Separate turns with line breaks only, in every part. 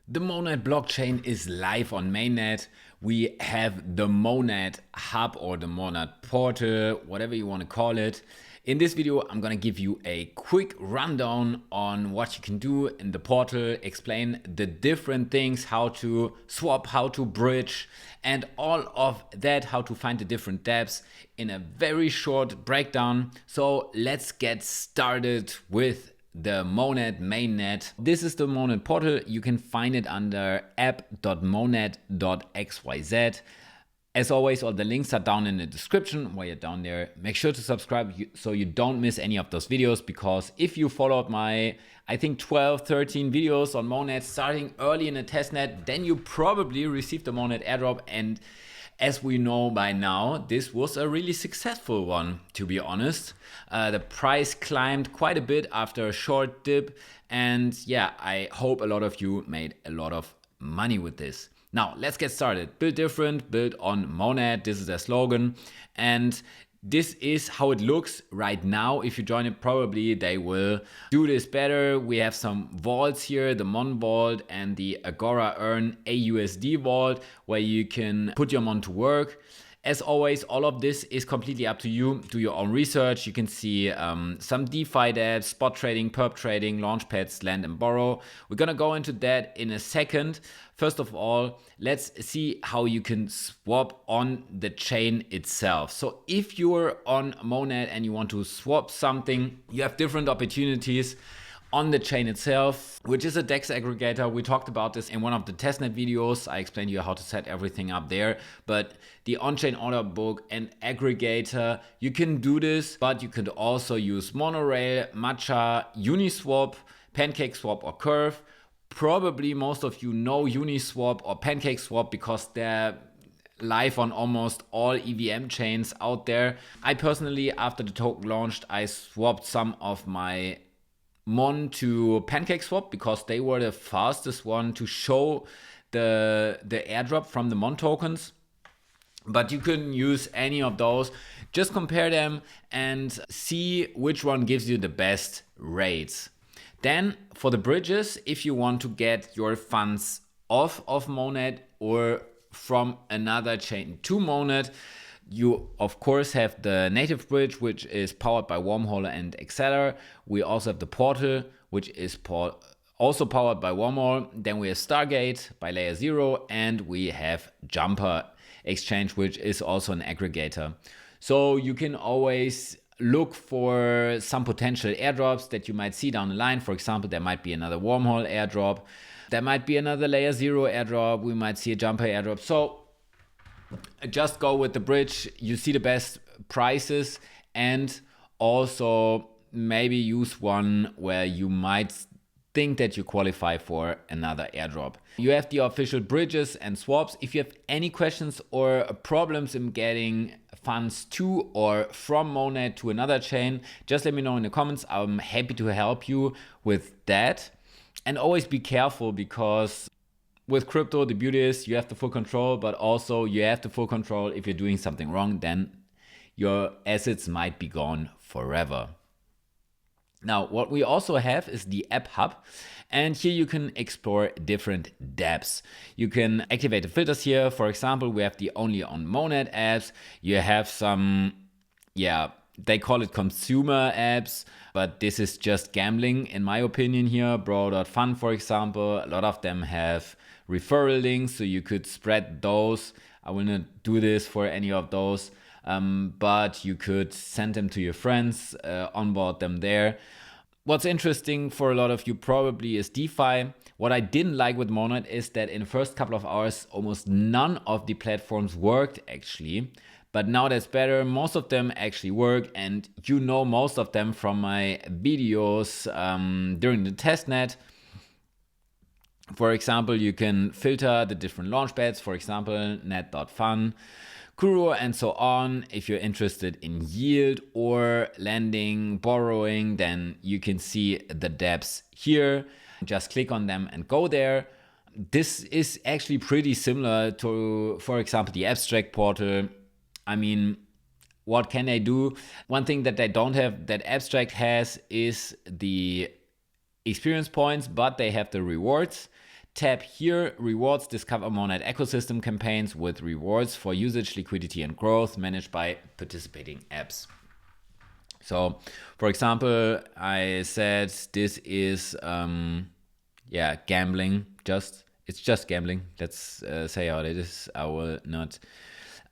The Mainnet blockchain is live on Mainnet. We have the Mainnet hub or the Mainnet portal, whatever you want to call it. In this video, I'm going to give you a quick rundown on what you can do in the portal, explain the different things, how to swap, how to bridge, and all of that, how to find the different dApps in a very short breakdown. So let's get started with the Mainnet mainnet. This is the Mainnet portal. You can find it under app.mainnet.xyz. As always, all the links are down in the description. While you're down there, make sure to subscribe so you don't miss any of those videos, because if you followed my, I think 12, 13 videos on Mainnet starting early in the testnet, then you probably received the Mainnet airdrop. And as we know by now, this was a really successful one, to be honest. The price climbed quite a bit after a short dip. And yeah, I hope a lot of you made a lot of money with this. Now, let's get started. Build different, build on Mainnet. This is their slogan. And this is how it looks right now. If you join it, probably they will do this better. We have some vaults here, the Mon vault and the Agora Earn AUSD vault, where you can put your Mon to work. As always, all of this is completely up to you. Do your own research. You can see some DeFi dApps, spot trading, perp trading, launchpads, lend and borrow. We're gonna go into that in a second. First of all, let's see how you can swap on the chain itself. So if you're on Mainnet and you want to swap something, you have different opportunities on the chain itself, which is a DEX aggregator. We talked about this in one of the testnet videos. I explained to you how to set everything up there. But the on-chain order book and aggregator, you can do this, but you could also use Monorail, Matcha, Uniswap, PancakeSwap or Curve. Probably most of you know Uniswap or PancakeSwap because they're live on almost all EVM chains out there. I personally, after the token launched, I swapped some of my Mon to PancakeSwap because they were the fastest one to show the airdrop from the Mon tokens. But you couldn't use any of those. Just compare them and see which one gives you the best rates. Then for the bridges, if you want to get your funds off of Mainnet or from another chain to Mainnet, you of course have the native bridge, which is powered by Wormhole and Accelerator. We also have the portal, which is also powered by Wormhole. Then we have Stargate by Layer 0, and we have Jumper Exchange, which is also an aggregator. So you can always look for some potential airdrops that you might see down the line. For example, there might be another Wormhole airdrop. There might be another Layer 0 airdrop. We might see a Jumper airdrop. So just go with the bridge. You see the best prices, and also maybe use one where you might think that you qualify for another airdrop. You have the official bridges and swaps. If you have any questions or problems in getting funds to or from Mainnet to another chain, just let me know in the comments. I'm happy to help you with that. And always be careful, because with crypto, the beauty is you have the full control, but also you have the full control. If you're doing something wrong, then your assets might be gone forever. Now, what we also have is the AppHub, and here you can explore different dApps. You can activate the filters here. For example, we have the only on Mainnet apps. You have some, they call it consumer apps, but this is just gambling in my opinion here. Bro.fun, for example, a lot of them have referral links, so you could spread those. I will not do this for any of those, but you could send them to your friends, onboard them there. What's interesting for a lot of you probably is DeFi. What I didn't like with Mainnet is that in the first couple of hours, almost none of the platforms worked actually. But now that's better. Most of them actually work, and you know most of them from my videos during the testnet. For example, you can filter the different launchpads, for example, net.fun, Kuro, and so on. If you're interested in yield or lending, borrowing, then you can see the dApps here. Just click on them and go there. This is actually pretty similar to, for example, the abstract portal. I mean, what can they do? One thing that they don't have, that abstract has, is the experience points, but they have the rewards. tab here, rewards, discover Mainnet ecosystem campaigns with rewards for usage, liquidity, and growth managed by participating apps. So, for example, I said this is, gambling. It's just gambling. Let's say how it is. I will not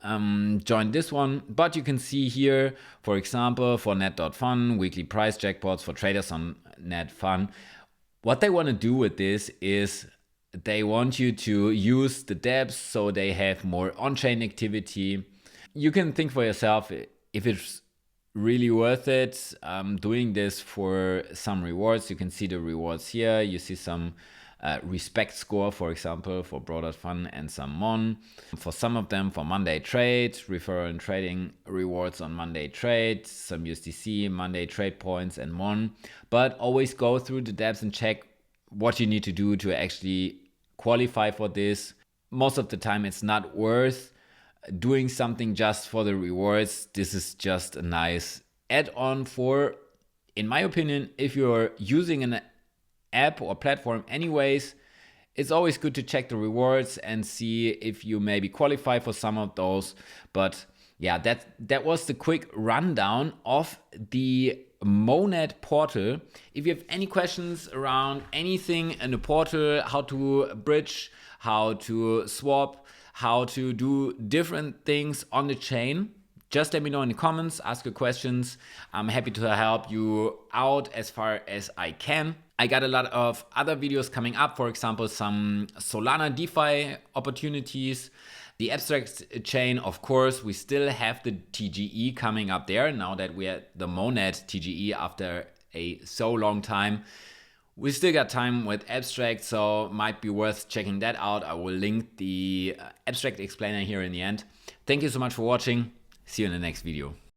join this one, but you can see here, for example, for net.fun, weekly prize jackpots for traders on net fun. What they want to do with this is they want you to use the dApps so they have more on-chain activity. You can think for yourself if it's really worth it doing this for some rewards. You can see the rewards here. You see some respect score, for example, for Bro.fun and some Mon. For some of them, for Monday Trade, referral and trading rewards on Monday Trade, some USDC, Monday Trade points, and Mon. But always go through the dApps and check what you need to do to actually qualify for this. Most of the time, it's not worth doing something just for the rewards. This is just a nice add-on for, in my opinion, if you're using an app or platform anyways, it's always good to check the rewards and see if you maybe qualify for some of those. But yeah, that was the quick rundown of the Mainnet portal. If you have any questions around anything in the portal, how to bridge, how to swap, how to do different things on the chain, just let me know in the comments, ask your questions. I'm happy to help you out as far as I can. I got a lot of other videos coming up, for example, some Solana DeFi opportunities, the abstract chain, of course. We still have the TGE coming up there now that we're at the Mainnet TGE after a so long time. We still got time with abstract, so might be worth checking that out. I will link the abstract explainer here in the end. Thank you so much for watching. See you in the next video.